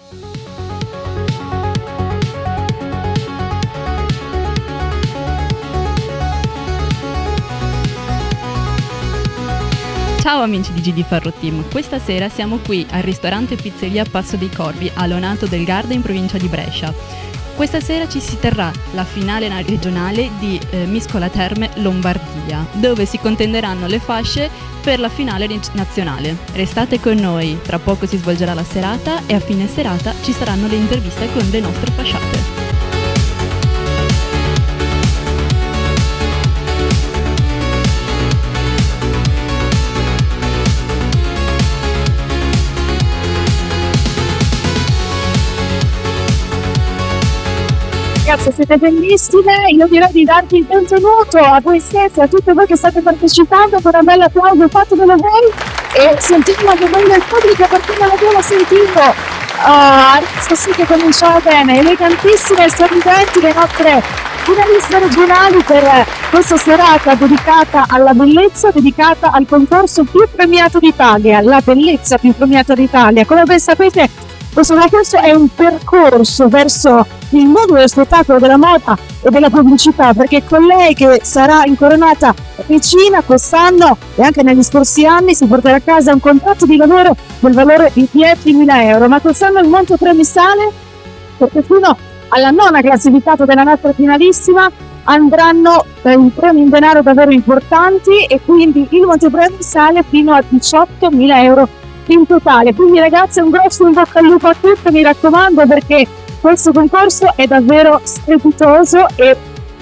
Ciao amici di GD Ferro Team, questa sera siamo qui al ristorante Pizzeria Passo dei Corvi a Lonato del Garda in provincia di Brescia. Questa sera ci si terrà la finale regionale di Miscola Terme Lombardia, dove si contenderanno le fasce per la finale nazionale. Restate con noi, tra poco si svolgerà la serata e a fine serata ci saranno le interviste con le nostre fasciate. Ragazze, siete bellissime, io direi di darvi il benvenuto a voi stessi, a tutte voi che state partecipando, con un bel applauso fatevelo voi e sentiamo anche voi nel pubblico perché non l'abbiamo sentito. Adesso sì che cominciamo bene, elegantissime e sorridenti le nostre finaliste regionali per questa serata dedicata alla bellezza, dedicata al concorso più premiato d'Italia, la bellezza più premiata d'Italia. Come ben sapete, questo concorso è un percorso verso il mondo dello spettacolo, della moda e della pubblicità, perché con lei che sarà incoronata regina quest'anno e anche negli scorsi anni si porterà a casa un contratto di lavoro del valore di 10.000 euro, ma quest'anno il monte premi sale perché fino alla nona classificata della nostra finalissima andranno in premi in denaro davvero importanti e quindi il monte premi sale fino a 18.000 euro in totale. Quindi ragazzi, un grosso in bocca al lupo a tutti, mi raccomando, perché questo concorso è davvero strepitoso e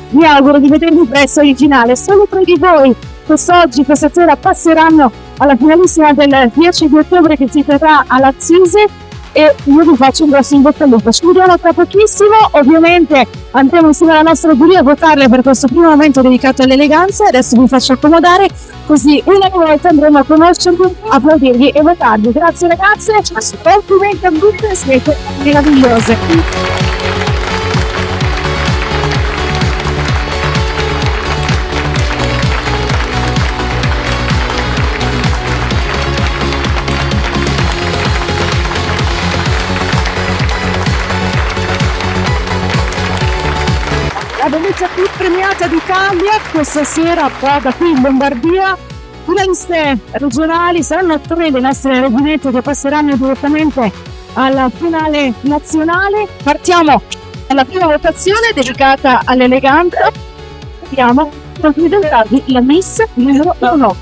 mi auguro di vedervi presto in finale. Solo tre di voi quest'oggi, questa sera, passeranno alla finalissima del 10 di ottobre che si terrà all'Assise e io vi faccio un grosso in bocca al lupo. Ci vediamo tra pochissimo, ovviamente andremo insieme alla nostra giuria a votarle per questo primo momento dedicato all'eleganza. Adesso vi faccio accomodare, così una volta andremo a conoscervi, applaudirvi e votarvi. Grazie ragazze, complimenti a tutte, siete meravigliose. La bellezza più premiata d'Italia questa sera qua da qui in Lombardia. Finaliste regionali saranno tre le nostre reginette che passeranno direttamente alla finale nazionale. Partiamo dalla prima votazione dedicata all'eleganza. Vediamo con presentarvi la Miss numero 1.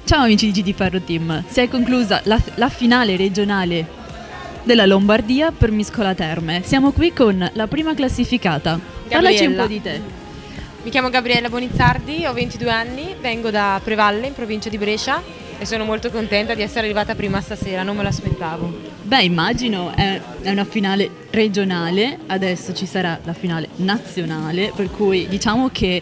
Ciao amici di GD Ferro Team, si è conclusa la finale regionale della Lombardia per Miscola Terme. Siamo qui con la prima classificata. Parlaci un po' di te. Mi chiamo Gabriella Bonizzardi, ho 22 anni, vengo da Prevalle in provincia di Brescia e sono molto contenta di essere arrivata prima stasera, non me lo aspettavo. Beh, immagino, è una finale regionale, adesso ci sarà la finale nazionale, per cui diciamo che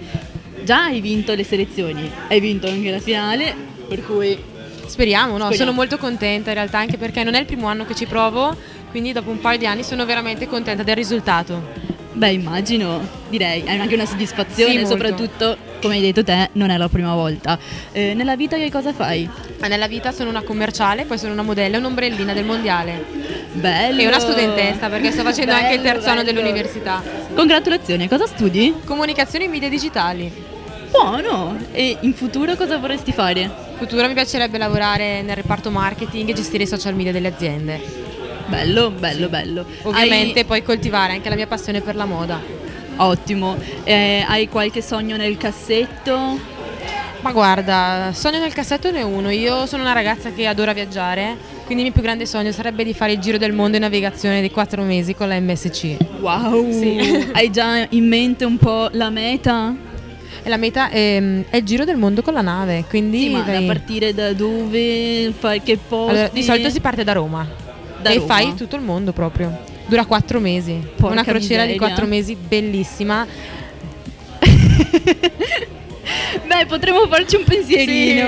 già hai vinto le selezioni, hai vinto anche la finale, per cui Speriamo. Speriamo. Sono molto contenta in realtà, anche perché non è il primo anno che ci provo, quindi dopo un paio di anni sono veramente contenta del risultato. beh, immagino, direi, è anche una soddisfazione, Sì, molto. soprattutto, come hai detto te, non è la prima volta. Nella vita che cosa fai? Ma nella vita sono una commerciale, poi sono una modella e un'ombrellina del mondiale. Bello! E una studentessa, perché sto facendo anche il terzo anno bello. dell'università. Congratulazioni, cosa studi? Comunicazione e media digitali. Buono! E in futuro cosa vorresti fare? In futuro mi piacerebbe lavorare nel reparto marketing e gestire i social media delle aziende. Bello, bello, bello. Ovviamente poi coltivare anche la mia passione per la moda. Ottimo. Hai qualche sogno nel cassetto? Ma guarda, sogno nel cassetto ne ho uno. Io sono una ragazza che adora viaggiare, quindi il mio più grande sogno sarebbe di fare il giro del mondo in navigazione di 4 mesi con la MSC. Wow! Sì. Hai già in mente un po' la meta? E la meta è il giro del mondo con la nave, quindi Sì, ma da vai- partire da dove? Che posti? Allora, di solito si parte da Roma Da e Roma. fai tutto il mondo proprio. Dura 4 mesi. Porca Una crociera di miseria. 4 mesi bellissima. Beh, potremmo farci un pensierino.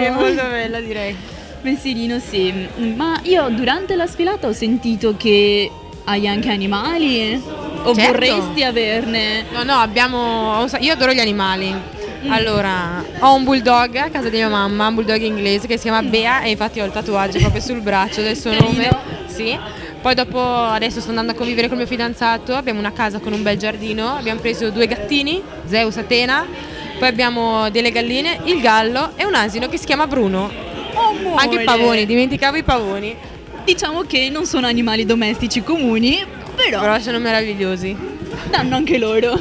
bella direi. Pensierino, sì. Ma io durante la sfilata ho sentito che hai anche animali? O Certo. vorresti averne? No, abbiamo. Io adoro gli animali. Allora, ho un bulldog a casa di mia mamma, un bulldog inglese che si chiama Bea e infatti ho il tatuaggio proprio sul braccio del suo Carino. nome. Sì. Poi dopo adesso sto andando a convivere con il mio fidanzato, abbiamo una casa con un bel giardino, abbiamo preso 2 gattini, Zeus e Atena, poi abbiamo delle galline, il gallo e un asino che si chiama Bruno. Amore. Anche i pavoni, dimenticavo i pavoni, Diciamo che non sono animali domestici comuni, però però sono meravigliosi. danno anche loro.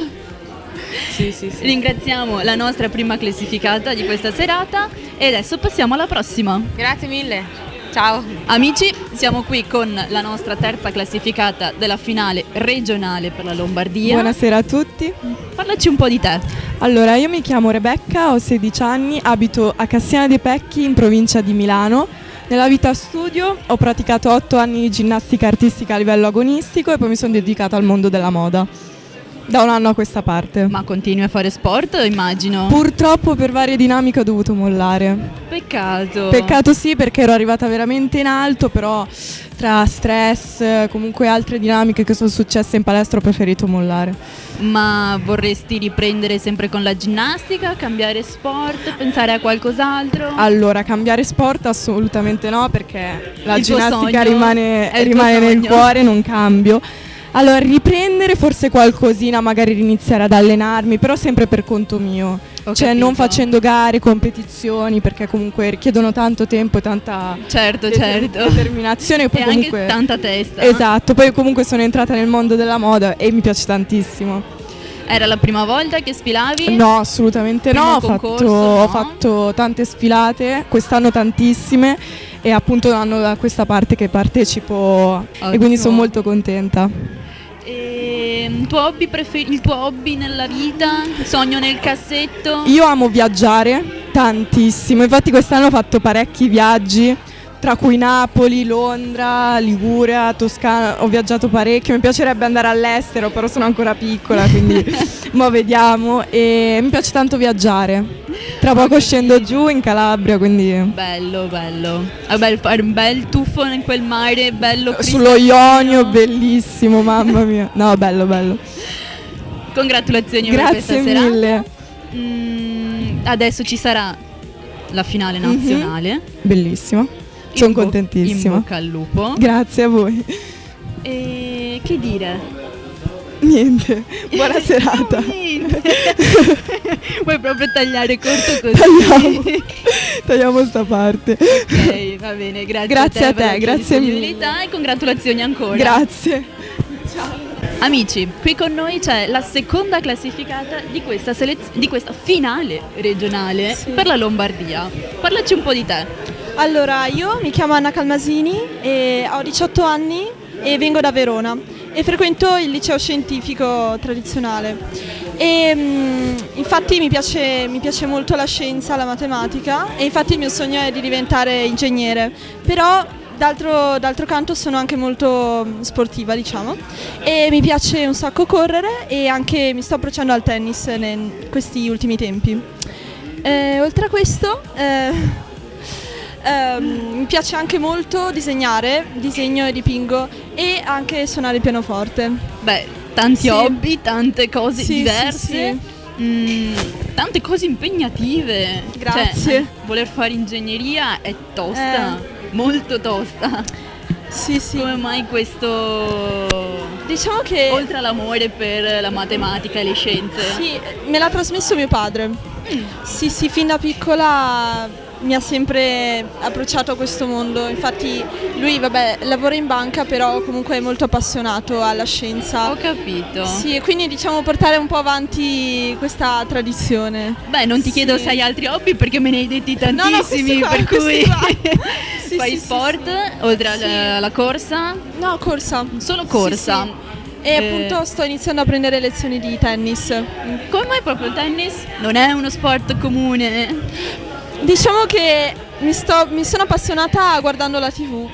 Sì. Ringraziamo la nostra prima classificata di questa serata e adesso passiamo alla prossima. Grazie mille. Ciao. Amici, siamo qui con la nostra terza classificata della finale regionale per la Lombardia. Buonasera a tutti. Parlaci un po' di te. Allora, io mi chiamo Rebecca, ho 16 anni, abito a Castiana dei Pecchi in provincia di Milano. Nella vita studio ho praticato 8 anni di ginnastica artistica a livello agonistico e poi mi sono dedicata al mondo della moda. Da un anno a questa parte. Ma continui a fare sport, immagino. Purtroppo per varie dinamiche ho dovuto mollare. Peccato. Peccato sì, perché ero arrivata veramente in alto, però tra stress, comunque altre dinamiche che sono successe in palestra ho preferito mollare. Ma vorresti riprendere sempre con la ginnastica, cambiare sport, pensare a qualcos'altro? Allora, cambiare sport assolutamente no, perché la Il tuo ginnastica sogno rimane, è il tuo rimane nel sogno. cuore, non cambio. Allora, riprendere forse qualcosina, magari riniziare ad allenarmi, però sempre per conto mio. Ho Cioè capito. non facendo gare, competizioni, perché comunque richiedono tanto tempo e tanta Certo. determinazione. E poi E comunque anche tanta testa. Esatto, poi comunque sono entrata nel mondo della moda e mi piace tantissimo. Era la prima volta che sfilavi? No, assolutamente Primo no, ho concorso, fatto, no? ho fatto tante sfilate, quest'anno tantissime e appunto l'anno da questa parte che partecipo e quindi sono molto contenta. Il tuo hobby nella vita? Sogno nel cassetto? Io amo viaggiare tantissimo, infatti quest'anno ho fatto parecchi viaggi, tra cui Napoli, Londra, Liguria, Toscana, ho viaggiato parecchio, mi piacerebbe andare all'estero, però sono ancora piccola, quindi mo vediamo e mi piace tanto viaggiare. Tra poco scendo giù in Calabria, quindi Bello. Vabbè, fare un bel tuffo in quel mare bello sullo Ionio, bellissimo, mamma mia. No, bello. Congratulazioni per questa Grazie serata. mille. Adesso ci sarà la finale nazionale. Bellissimo. Sono In contentissima. bocca al lupo. Grazie a voi. E che dire? Niente, buona serata. Niente. Vuoi proprio tagliare corto così? Tagliamo sta parte. Ok, va bene, grazie, Grazie a per la te, tua grazie mille. disponibilità e congratulazioni ancora. Grazie. Amici, qui con noi c'è la seconda classificata di questa finale regionale per la Lombardia. Parlaci un po' di te. Allora, io mi chiamo Anna Calmasini e ho 18 anni e vengo da Verona e frequento il liceo scientifico tradizionale. E infatti mi piace molto la scienza, la matematica, e infatti il mio sogno è di diventare ingegnere, però d'altro canto sono anche molto sportiva, diciamo, e mi piace un sacco correre e anche mi sto approcciando al tennis in questi ultimi tempi. Oltre a questo mi piace anche molto disegnare, disegno e dipingo, e anche suonare il pianoforte. Beh, tanti Sì. hobby, tante cose Sì, diverse, tante cose impegnative. Grazie. Cioè, voler fare ingegneria è tosta, molto tosta. Sì, sì. Come mai questo, Diciamo che oltre all'amore per la matematica e le scienze? sì, me l'ha trasmesso mio padre. Sì, sì, fin da piccola mi ha sempre approcciato a questo mondo. Infatti lui, vabbè, lavora in banca, però comunque è molto appassionato alla scienza. Ho capito. Sì, e quindi diciamo portare un po' avanti questa tradizione. Beh, non ti chiedo Sì. se hai altri hobby perché me ne hai detti No, tantissimi, questi per qua, cui questi qua. Sì, fai sì, sì, sport, sì. oltre Sì. alla corsa? No, corsa. Solo corsa. Sì, sì. E appunto sto iniziando a prendere lezioni di tennis. Come mai proprio il tennis? Non è uno sport comune? Diciamo che mi sono appassionata guardando la TV.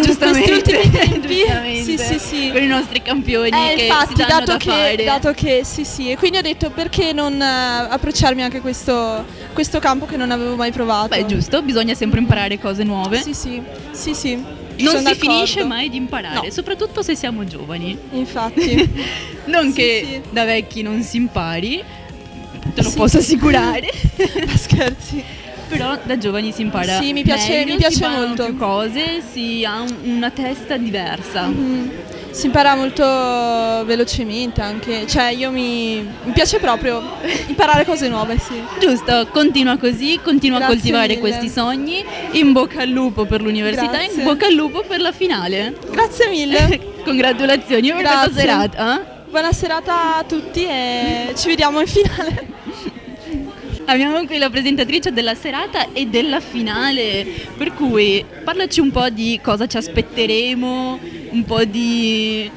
Giustamente, In questi ultimi tempi. giustamente. Sì, sì, sì. Per i nostri campioni che infatti, si danno da fare. dato che sì, sì, e quindi ho detto perché non approcciarmi anche a questo campo che non avevo mai provato. Beh, giusto, bisogna sempre imparare cose nuove. Sì, sì, sì, sì. Non Sono si d'accordo. finisce mai di imparare, No. soprattutto se siamo giovani. Infatti. Non Sì, che sì. da vecchi non si impari, te lo Sì. posso assicurare. Ma scherzi. Però da giovani si impara. Sì, mi piace meglio, si imparano molto. più cose, si ha una testa diversa. Si impara molto velocemente anche, cioè mi piace proprio imparare cose nuove, sì. Giusto, continua così, continua a Grazie coltivare mille. questi sogni. In bocca al lupo per l'università, Grazie. in bocca al lupo per la finale. Grazie mille. Congratulazioni per questa Grazie. serata. Buona serata a tutti e ci vediamo in finale. Abbiamo qui la presentatrice della serata e della finale, per cui parlaci un po' di cosa ci aspetteremo, un po' di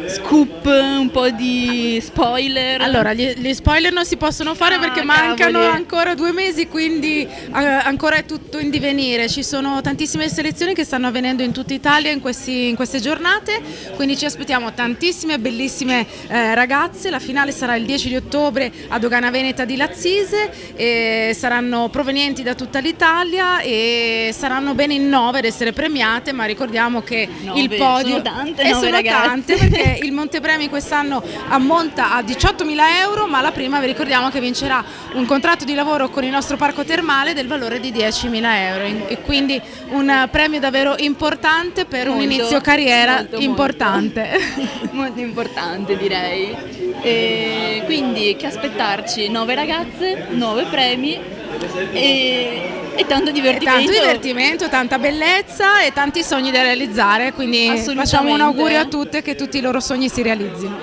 scoop, un po' di spoiler. Allora, gli spoiler non si possono fare perché mancano cavoli. ancora 2 mesi, quindi ancora è tutto in divenire. Ci sono tantissime selezioni che stanno avvenendo in tutta Italia in queste giornate, quindi ci aspettiamo tantissime bellissime ragazze. La finale sarà il 10 di ottobre a Dogana Veneta di Lazzise, e saranno provenienti da tutta l'Italia e saranno bene in 9 ad essere premiate, ma ricordiamo che 9, il podio sono tante, e 9 sono ragazze. tante, perché il montepremi quest'anno ammonta a 18.000 euro, ma la prima vi ricordiamo che vincerà un contratto di lavoro con il nostro parco termale del valore di 10.000 euro, e quindi un premio davvero importante per un Molto, inizio carriera molto, importante. Molto importante, direi. E quindi che aspettarci? 9 ragazze, 9 premi e tanto divertimento. Tanto divertimento, tanta bellezza e tanti sogni da realizzare, quindi Assolutamente. facciamo un augurio a tutte che tutti i loro sogni si realizzino.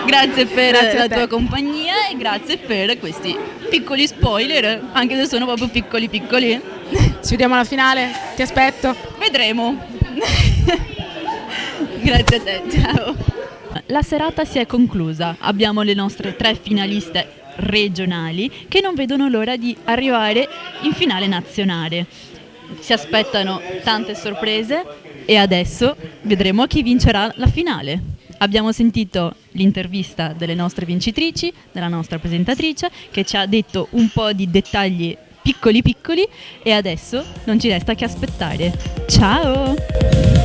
Grazie per Grazie a la te. tua compagnia e grazie per questi piccoli spoiler, anche se sono proprio piccoli piccoli. Ci vediamo alla finale, ti aspetto. Vedremo. Grazie a te, ciao. La serata si è conclusa. Abbiamo le nostre 3 finaliste regionali che non vedono l'ora di arrivare in finale nazionale. Si aspettano tante sorprese e adesso vedremo chi vincerà la finale. Abbiamo sentito l'intervista delle nostre vincitrici, della nostra presentatrice, che ci ha detto un po' di dettagli piccoli piccoli e adesso non ci resta che aspettare. Ciao!